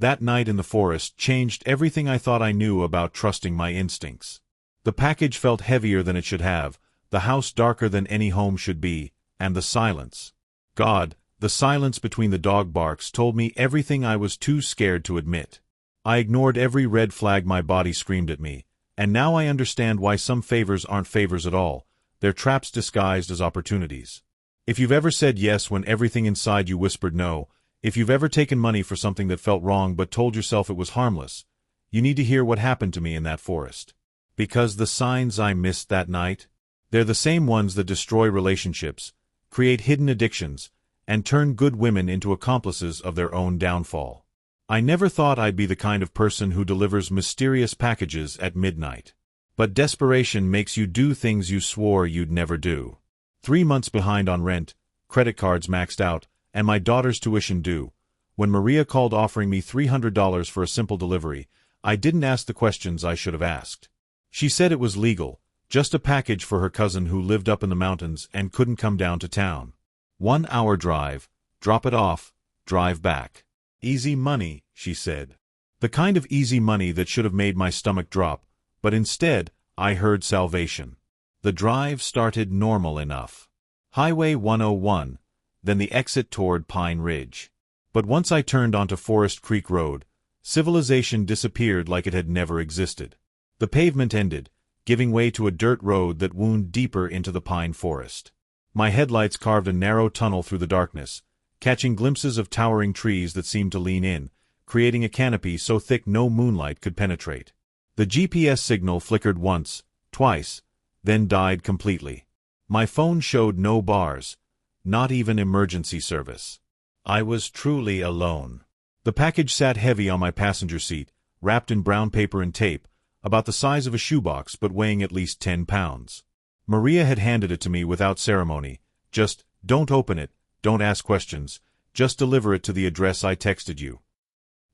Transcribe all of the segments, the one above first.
That night in the forest changed everything I thought I knew about trusting my instincts. The package felt heavier than it should have, the house darker than any home should be, and the silence. God, the silence between the dog barks told me everything I was too scared to admit. I ignored every red flag my body screamed at me, and now I understand why some favors aren't favors at all. They're traps disguised as opportunities. If you've ever said yes when everything inside you whispered no, if you've ever taken money for something that felt wrong but told yourself it was harmless, you need to hear what happened to me in that forest. Because the signs I missed that night, they're the same ones that destroy relationships, create hidden addictions, and turn good women into accomplices of their own downfall. I never thought I'd be the kind of person who delivers mysterious packages at midnight. But desperation makes you do things you swore you'd never do. 3 months behind on rent, credit cards maxed out, and my daughter's tuition due. When Maria called offering me $300 for a simple delivery, I didn't ask the questions I should have asked. She said it was legal, just a package for her cousin who lived up in the mountains and couldn't come down to town. 1 hour drive, drop it off, drive back. Easy money, she said. The kind of easy money that should have made my stomach drop, but instead, I heard salvation. The drive started normal enough. Highway 101, then the exit toward Pine Ridge. But once I turned onto Forest Creek Road, civilization disappeared like it had never existed. The pavement ended, giving way to a dirt road that wound deeper into the pine forest. My headlights carved a narrow tunnel through the darkness, catching glimpses of towering trees that seemed to lean in, creating a canopy so thick no moonlight could penetrate. The GPS signal flickered once, twice, then died completely. My phone showed no bars, not even emergency service. I was truly alone. The package sat heavy on my passenger seat, wrapped in brown paper and tape, about the size of a shoebox but weighing at least 10 pounds. Maria had handed it to me without ceremony. Just, don't open it, don't ask questions, just deliver it to the address I texted you.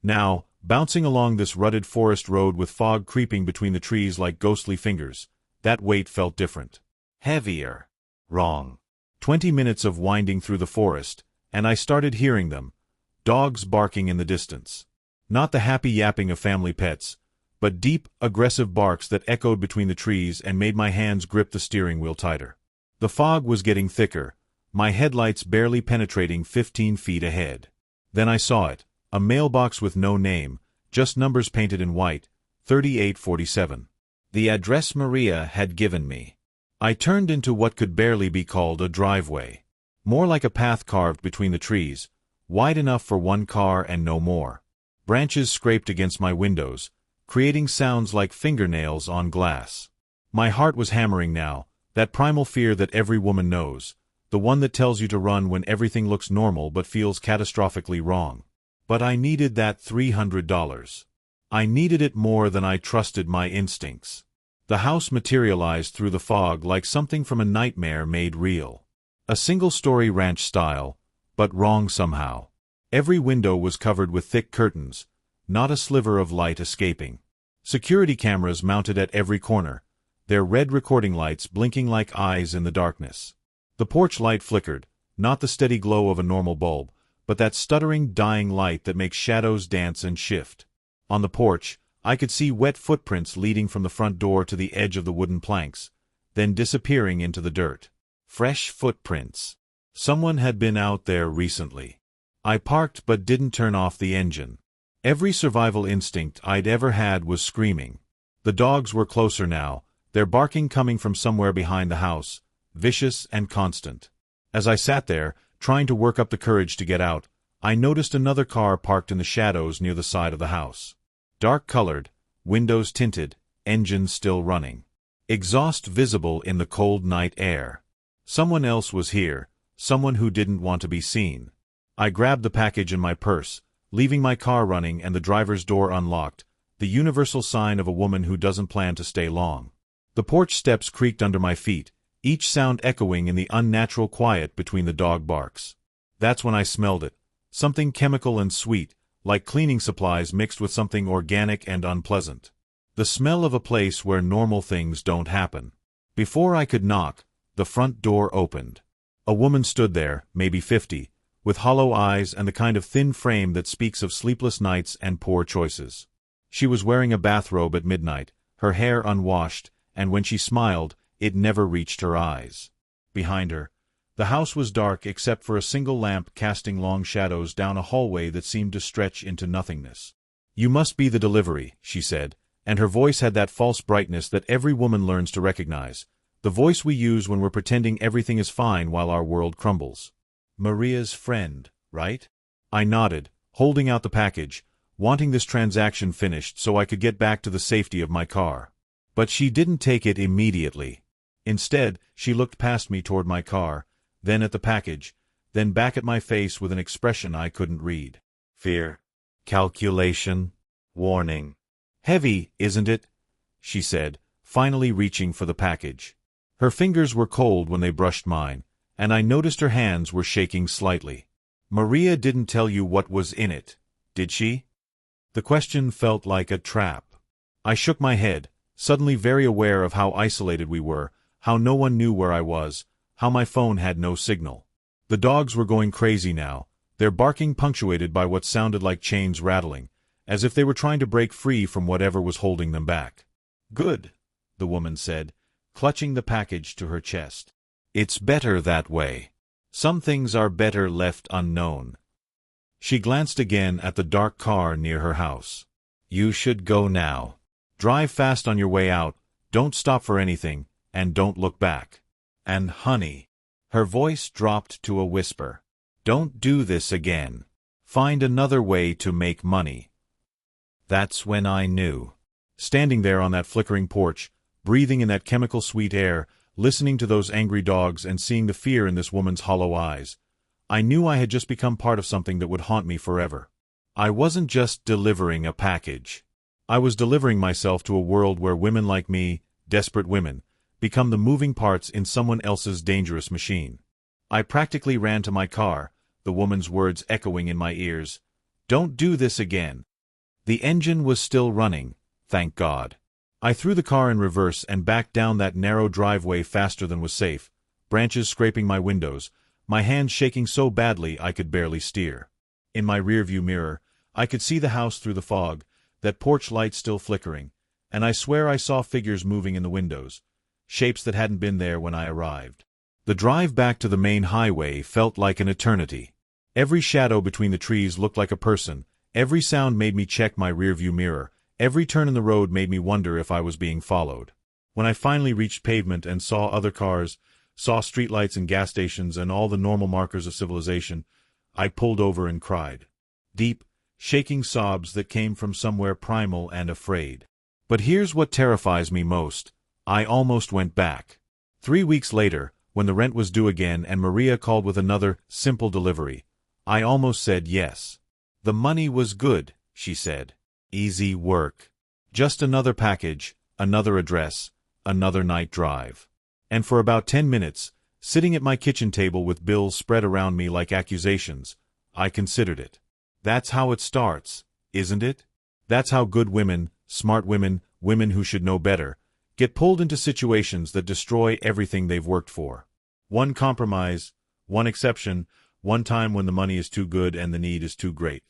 Now, bouncing along this rutted forest road with fog creeping between the trees like ghostly fingers, that weight felt different. Heavier. Wrong. 20 minutes of winding through the forest, and I started hearing them. Dogs barking in the distance. Not the happy yapping of family pets, but deep, aggressive barks that echoed between the trees and made my hands grip the steering wheel tighter. The fog was getting thicker, my headlights barely penetrating 15 feet ahead. Then I saw it, a mailbox with no name, just numbers painted in white, 3847. The address Maria had given me. I turned into what could barely be called a driveway. More like a path carved between the trees, wide enough for one car and no more. Branches scraped against my windows, creating sounds like fingernails on glass. My heart was hammering now, that primal fear that every woman knows, the one that tells you to run when everything looks normal but feels catastrophically wrong. But I needed that $300. I needed it more than I trusted my instincts. The house materialized through the fog like something from a nightmare made real. A single-story ranch style, but wrong somehow. Every window was covered with thick curtains, not a sliver of light escaping. Security cameras mounted at every corner, their red recording lights blinking like eyes in the darkness. The porch light flickered, not the steady glow of a normal bulb, but that stuttering, dying light that makes shadows dance and shift. On the porch, I could see wet footprints leading from the front door to the edge of the wooden planks, then disappearing into the dirt. Fresh footprints. Someone had been out there recently. I parked but didn't turn off the engine. Every survival instinct I'd ever had was screaming. The dogs were closer now, their barking coming from somewhere behind the house, vicious and constant. As I sat there, trying to work up the courage to get out, I noticed another car parked in the shadows near the side of the house. Dark-colored, windows tinted, engine still running. Exhaust visible in the cold night air. Someone else was here, someone who didn't want to be seen. I grabbed the package in my purse, leaving my car running and the driver's door unlocked, the universal sign of a woman who doesn't plan to stay long. The porch steps creaked under my feet, each sound echoing in the unnatural quiet between the dog barks. That's when I smelled it, something chemical and sweet, like cleaning supplies mixed with something organic and unpleasant. The smell of a place where normal things don't happen. Before I could knock, the front door opened. A woman stood there, maybe 50, with hollow eyes and the kind of thin frame that speaks of sleepless nights and poor choices. She was wearing a bathrobe at midnight, her hair unwashed, and when she smiled, it never reached her eyes. Behind her, the house was dark except for a single lamp casting long shadows down a hallway that seemed to stretch into nothingness. "You must be the delivery," she said, and her voice had that false brightness that every woman learns to recognize, the voice we use when we're pretending everything is fine while our world crumbles. "Maria's friend, right?" I nodded, holding out the package, wanting this transaction finished so I could get back to the safety of my car. But she didn't take it immediately. Instead, she looked past me toward my car, then at the package, then back at my face with an expression I couldn't read. Fear. Calculation. Warning. "Heavy, isn't it?" she said, finally reaching for the package. Her fingers were cold when they brushed mine, and I noticed her hands were shaking slightly. "Maria didn't tell you what was in it, did she?" The question felt like a trap. I shook my head, suddenly very aware of how isolated we were, how no one knew where I was, how my phone had no signal. The dogs were going crazy now, their barking punctuated by what sounded like chains rattling, as if they were trying to break free from whatever was holding them back. "Good," the woman said, clutching the package to her chest. "It's better that way. Some things are better left unknown." She glanced again at the dark car near her house. "You should go now. Drive fast on your way out, don't stop for anything, and don't look back. And honey," her voice dropped to a whisper, "don't do this again. Find another way to make money." That's when I knew. Standing there on that flickering porch, breathing in that chemical-sweet air, listening to those angry dogs and seeing the fear in this woman's hollow eyes, I knew I had just become part of something that would haunt me forever. I wasn't just delivering a package. I was delivering myself to a world where women like me, desperate women, become the moving parts in someone else's dangerous machine. I practically ran to my car, the woman's words echoing in my ears. "Don't do this again." The engine was still running, thank God. I threw the car in reverse and backed down that narrow driveway faster than was safe, branches scraping my windows, my hands shaking so badly I could barely steer. In my rearview mirror, I could see the house through the fog, that porch light still flickering, and I swear I saw figures moving in the windows, shapes that hadn't been there when I arrived. The drive back to the main highway felt like an eternity. Every shadow between the trees looked like a person, every sound made me check my rearview mirror, every turn in the road made me wonder if I was being followed. When I finally reached pavement and saw other cars, saw streetlights and gas stations and all the normal markers of civilization, I pulled over and cried. Deep, shaking sobs that came from somewhere primal and afraid. But here's what terrifies me most. I almost went back. 3 weeks later, when the rent was due again and Maria called with another simple delivery, I almost said yes. "The money was good," she said. "Easy work. Just another package, another address, another night drive." And for about 10 minutes, sitting at my kitchen table with bills spread around me like accusations, I considered it. That's how it starts, isn't it? That's how good women, smart women, women who should know better, get pulled into situations that destroy everything they've worked for. One compromise, one exception, one time when the money is too good and the need is too great.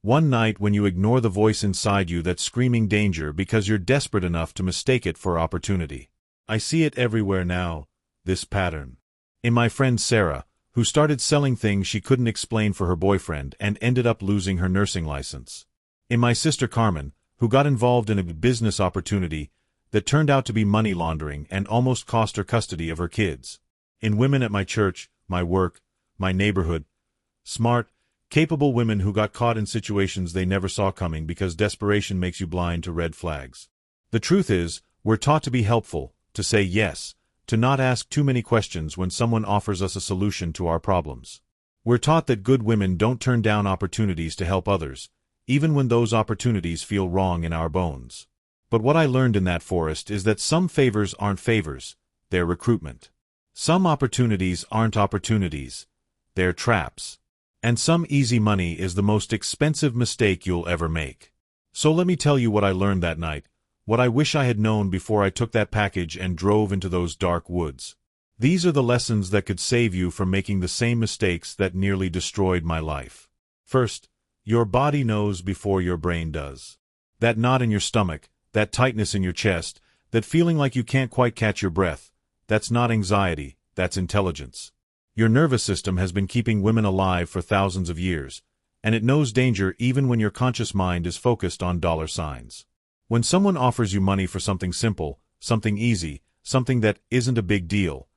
One night when you ignore the voice inside you that's screaming danger because you're desperate enough to mistake it for opportunity. I see it everywhere now, this pattern. In my friend Sarah, who started selling things she couldn't explain for her boyfriend and ended up losing her nursing license. In my sister Carmen, who got involved in a business opportunity that turned out to be money laundering and almost cost her custody of her kids. In women at my church, my work, my neighborhood. Smart, capable women who got caught in situations they never saw coming because desperation makes you blind to red flags. The truth is, we're taught to be helpful, to say yes, to not ask too many questions when someone offers us a solution to our problems. We're taught that good women don't turn down opportunities to help others, even when those opportunities feel wrong in our bones. But what I learned in that forest is that some favors aren't favors, they're recruitment. Some opportunities aren't opportunities, they're traps. And some easy money is the most expensive mistake you'll ever make. So let me tell you what I learned that night, what I wish I had known before I took that package and drove into those dark woods. These are the lessons that could save you from making the same mistakes that nearly destroyed my life. First, your body knows before your brain does. That knot in your stomach, that tightness in your chest, that feeling like you can't quite catch your breath, that's not anxiety, that's intelligence. Your nervous system has been keeping women alive for thousands of years, and it knows danger even when your conscious mind is focused on dollar signs. When someone offers you money for something simple, something easy, something that isn't a big deal,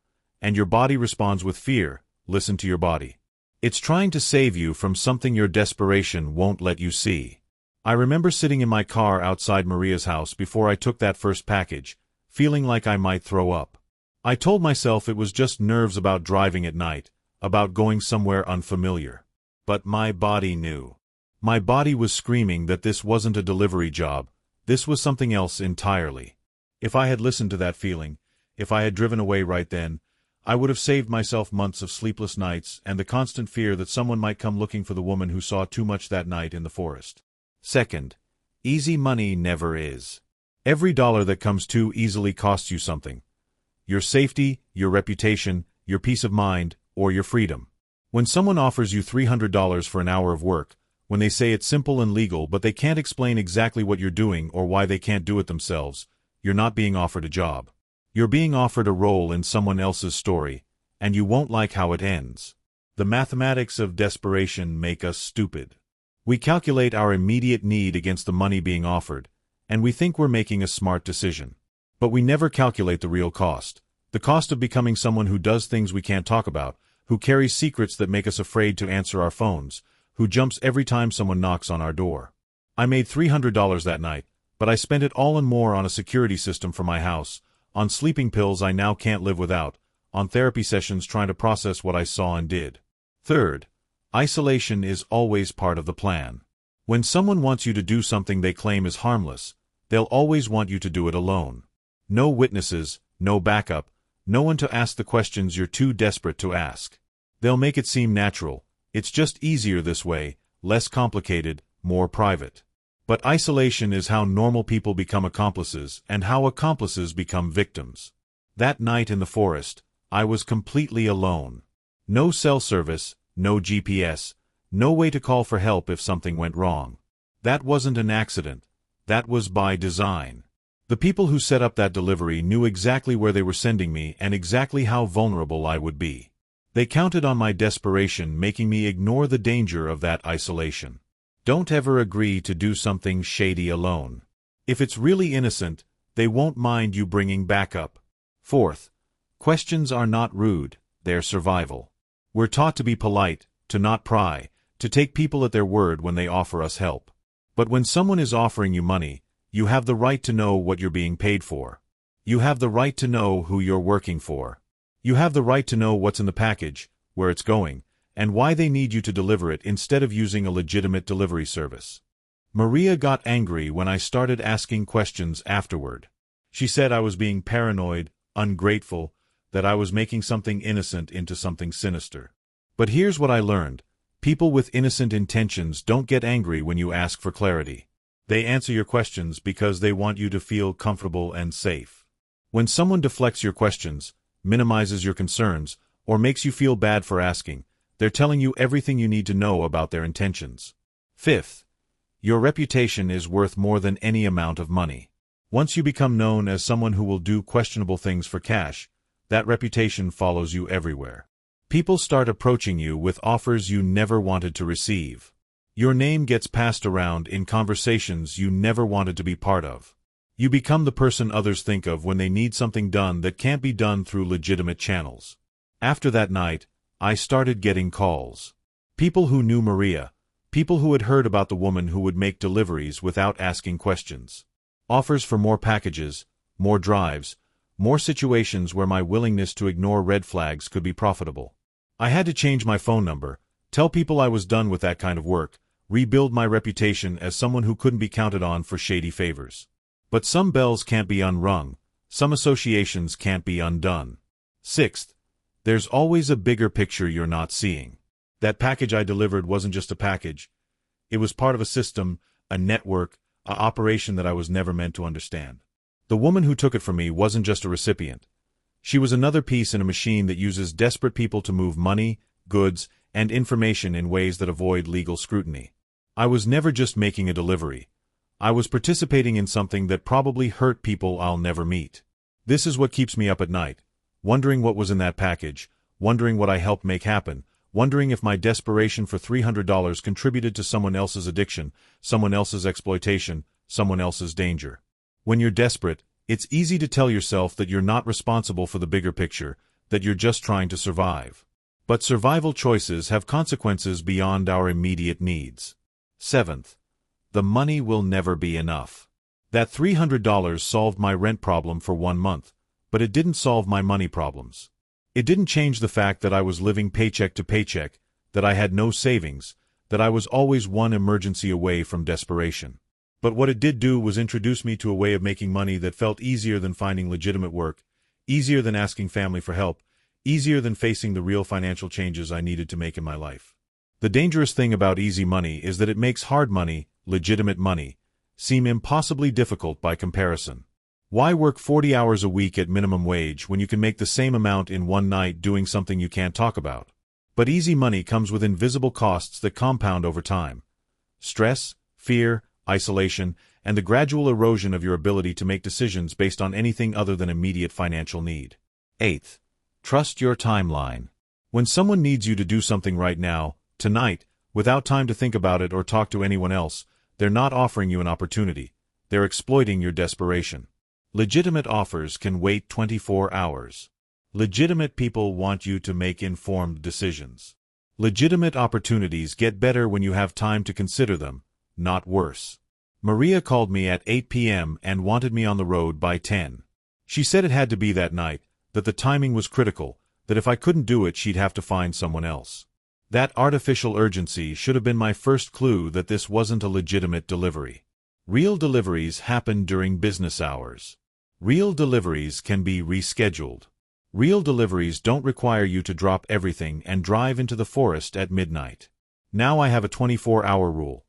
and your body responds with fear, listen to your body. It's trying to save you from something your desperation won't let you see. I remember sitting in my car outside Maria's house before I took that first package, feeling like I might throw up. I told myself it was just nerves about driving at night, about going somewhere unfamiliar. But my body knew. My body was screaming that this wasn't a delivery job, this was something else entirely. If I had listened to that feeling, if I had driven away right then, I would have saved myself months of sleepless nights and the constant fear that someone might come looking for the woman who saw too much that night in the forest. Second, easy money never is. Every dollar that comes too easily costs you something. Your safety, your reputation, your peace of mind, or your freedom. When someone offers you $300 for an hour of work, when they say it's simple and legal but they can't explain exactly what you're doing or why they can't do it themselves, you're not being offered a job. You're being offered a role in someone else's story, and you won't like how it ends. The mathematics of desperation make us stupid. We calculate our immediate need against the money being offered, and we think we're making a smart decision. But we never calculate the real cost. The cost of becoming someone who does things we can't talk about, who carries secrets that make us afraid to answer our phones, who jumps every time someone knocks on our door. I made $300 that night, but I spent it all and more on a security system for my house, on sleeping pills I now can't live without, on therapy sessions trying to process what I saw and did. Third, isolation is always part of the plan. When someone wants you to do something they claim is harmless, they'll always want you to do it alone. No witnesses, no backup, no one to ask the questions you're too desperate to ask. They'll make it seem natural. It's just easier this way, less complicated, more private. But isolation is how normal people become accomplices and how accomplices become victims. That night in the forest, I was completely alone. No cell service, no GPS, no way to call for help if something went wrong. That wasn't an accident. That was by design. The people who set up that delivery knew exactly where they were sending me and exactly how vulnerable I would be. They counted on my desperation, making me ignore the danger of that isolation. Don't ever agree to do something shady alone. If it's really innocent, they won't mind you bringing backup. Fourth, questions are not rude, they're survival. We're taught to be polite, to not pry, to take people at their word when they offer us help. But when someone is offering you money, you have the right to know what you're being paid for. You have the right to know who you're working for. You have the right to know what's in the package, where it's going, and why they need you to deliver it instead of using a legitimate delivery service. Maria got angry when I started asking questions afterward. She said I was being paranoid, ungrateful, that I was making something innocent into something sinister. But here's what I learned. People with innocent intentions don't get angry when you ask for clarity. They answer your questions because they want you to feel comfortable and safe. When someone deflects your questions, minimizes your concerns, or makes you feel bad for asking, they're telling you everything you need to know about their intentions. Fifth, your reputation is worth more than any amount of money. Once you become known as someone who will do questionable things for cash, that reputation follows you everywhere. People start approaching you with offers you never wanted to receive. Your name gets passed around in conversations you never wanted to be part of. You become the person others think of when they need something done that can't be done through legitimate channels. After that night, I started getting calls. People who knew Maria, people who had heard about the woman who would make deliveries without asking questions. Offers for more packages, more drives, more situations where my willingness to ignore red flags could be profitable. I had to change my phone number, tell people I was done with that kind of work, rebuild my reputation as someone who couldn't be counted on for shady favors. But some bells can't be unrung, some associations can't be undone. Sixth, there's always a bigger picture you're not seeing. That package I delivered wasn't just a package. It was part of a system, a network, an operation that I was never meant to understand. The woman who took it from me wasn't just a recipient. She was another piece in a machine that uses desperate people to move money, goods, and information in ways that avoid legal scrutiny. I was never just making a delivery. I was participating in something that probably hurt people I'll never meet. This is what keeps me up at night, wondering what was in that package, wondering what I helped make happen, wondering if my desperation for $300 contributed to someone else's addiction, someone else's exploitation, someone else's danger. When you're desperate, it's easy to tell yourself that you're not responsible for the bigger picture, that you're just trying to survive. But survival choices have consequences beyond our immediate needs. Seventh, the money will never be enough. That $300 solved my rent problem for 1 month, but it didn't solve my money problems. It didn't change the fact that I was living paycheck to paycheck, that I had no savings, that I was always one emergency away from desperation. But what it did do was introduce me to a way of making money that felt easier than finding legitimate work, easier than asking family for help, easier than facing the real financial changes I needed to make in my life. The dangerous thing about easy money is that it makes hard money, legitimate money, seem impossibly difficult by comparison. Why work 40 hours a week at minimum wage when you can make the same amount in one night doing something you can't talk about? But easy money comes with invisible costs that compound over time. Stress, fear, isolation, and the gradual erosion of your ability to make decisions based on anything other than immediate financial need. Eighth, trust your timeline. When someone needs you to do something right now, tonight, without time to think about it or talk to anyone else, they're not offering you an opportunity. They're exploiting your desperation. Legitimate offers can wait 24 hours. Legitimate people want you to make informed decisions. Legitimate opportunities get better when you have time to consider them, not worse. Maria called me at 8 p.m. and wanted me on the road by 10. She said it had to be that night, that the timing was critical, that if I couldn't do it she'd have to find someone else. That artificial urgency should have been my first clue that this wasn't a legitimate delivery. Real deliveries happen during business hours. Real deliveries can be rescheduled. Real deliveries don't require you to drop everything and drive into the forest at midnight. Now I have a 24-hour rule.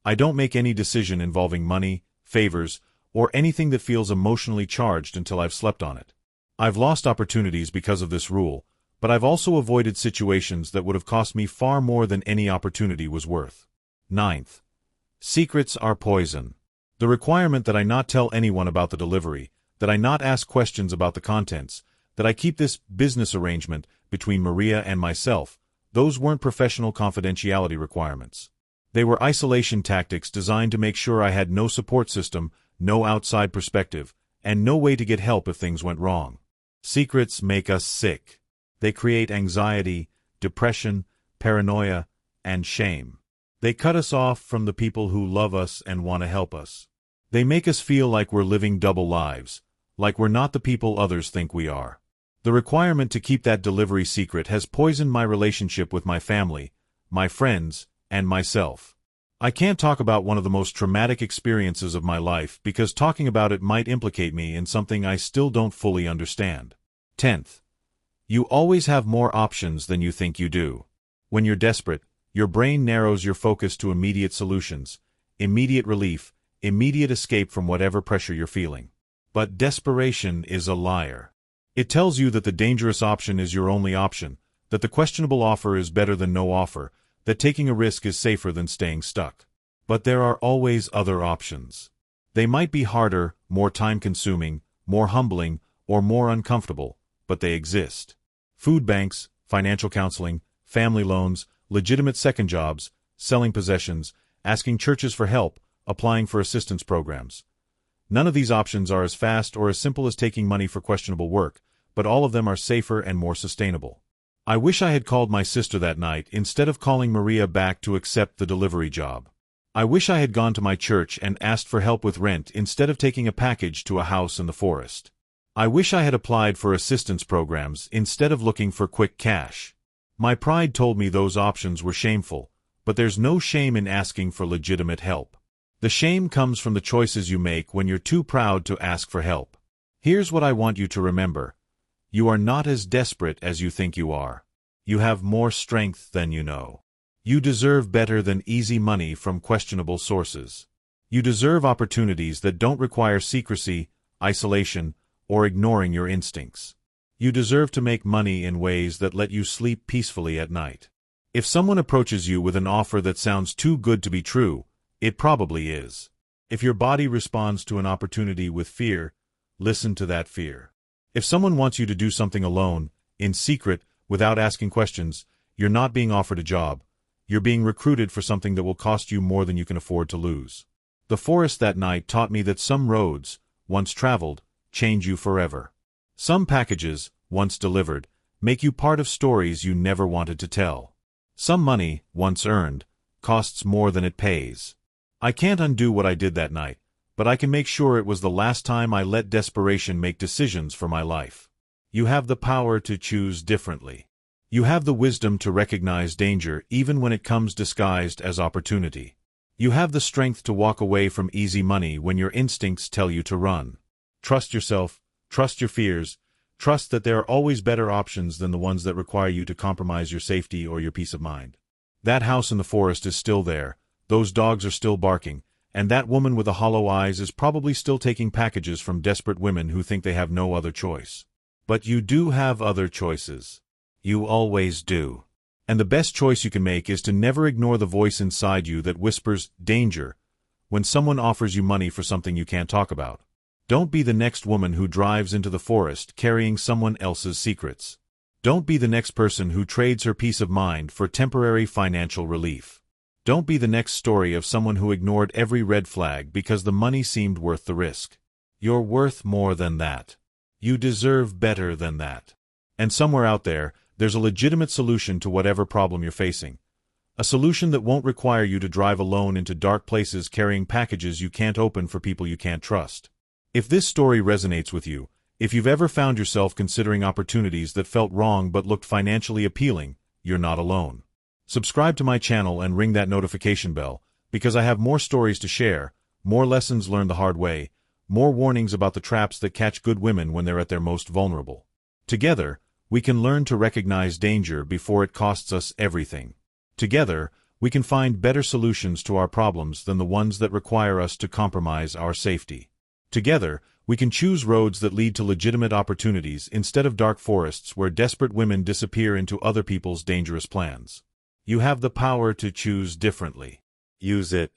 I don't make any decision involving money, favors, or anything that feels emotionally charged until I've slept on it. I've lost opportunities because of this rule, but I've also avoided situations that would have cost me far more than any opportunity was worth. Ninth, secrets are poison. The requirement that I not tell anyone about the delivery, that I not ask questions about the contents, that I keep this business arrangement between Maria and myself, those weren't professional confidentiality requirements. They were isolation tactics designed to make sure I had no support system, no outside perspective, and no way to get help if things went wrong. Secrets make us sick. They create anxiety, depression, paranoia, and shame. They cut us off from the people who love us and want to help us. They make us feel like we're living double lives, like we're not the people others think we are. The requirement to keep that delivery secret has poisoned my relationship with my family, my friends, and myself. I can't talk about one of the most traumatic experiences of my life because talking about it might implicate me in something I still don't fully understand. 10th, you always have more options than you think you do. When you're desperate, your brain narrows your focus to immediate solutions, immediate relief, immediate escape from whatever pressure you're feeling. But desperation is a liar. It tells you that the dangerous option is your only option, that the questionable offer is better than no offer, that taking a risk is safer than staying stuck. But there are always other options. They might be harder, more time-consuming, more humbling, or more uncomfortable, but they exist. Food banks, financial counseling, family loans, legitimate second jobs, selling possessions, asking churches for help, applying for assistance programs. None of these options are as fast or as simple as taking money for questionable work, but all of them are safer and more sustainable. I wish I had called my sister that night instead of calling Maria back to accept the delivery job. I wish I had gone to my church and asked for help with rent instead of taking a package to a house in the forest. I wish I had applied for assistance programs instead of looking for quick cash. My pride told me those options were shameful, but there's no shame in asking for legitimate help. The shame comes from the choices you make when you're too proud to ask for help. Here's what I want you to remember. You are not as desperate as you think you are. You have more strength than you know. You deserve better than easy money from questionable sources. You deserve opportunities that don't require secrecy, isolation, or ignoring your instincts. You deserve to make money in ways that let you sleep peacefully at night. If someone approaches you with an offer that sounds too good to be true, it probably is. If your body responds to an opportunity with fear, listen to that fear. If someone wants you to do something alone, in secret, without asking questions, you're not being offered a job. You're being recruited for something that will cost you more than you can afford to lose. The forest that night taught me that some roads, once traveled, change you forever. Some packages, once delivered, make you part of stories you never wanted to tell. Some money, once earned, costs more than it pays. I can't undo what I did that night, but I can make sure it was the last time I let desperation make decisions for my life. You have the power to choose differently. You have the wisdom to recognize danger even when it comes disguised as opportunity. You have the strength to walk away from easy money when your instincts tell you to run. Trust yourself, trust your fears, trust that there are always better options than the ones that require you to compromise your safety or your peace of mind. That house in the forest is still there, those dogs are still barking, and that woman with the hollow eyes is probably still taking packages from desperate women who think they have no other choice. But you do have other choices. You always do. And the best choice you can make is to never ignore the voice inside you that whispers, "Danger," when someone offers you money for something you can't talk about. Don't be the next woman who drives into the forest carrying someone else's secrets. Don't be the next person who trades her peace of mind for temporary financial relief. Don't be the next story of someone who ignored every red flag because the money seemed worth the risk. You're worth more than that. You deserve better than that. And somewhere out there, there's a legitimate solution to whatever problem you're facing. A solution that won't require you to drive alone into dark places carrying packages you can't open for people you can't trust. If this story resonates with you, if you've ever found yourself considering opportunities that felt wrong but looked financially appealing, you're not alone. Subscribe to my channel and ring that notification bell, because I have more stories to share, more lessons learned the hard way, more warnings about the traps that catch good women when they're at their most vulnerable. Together, we can learn to recognize danger before it costs us everything. Together, we can find better solutions to our problems than the ones that require us to compromise our safety. Together, we can choose roads that lead to legitimate opportunities instead of dark forests where desperate women disappear into other people's dangerous plans. You have the power to choose differently. Use it.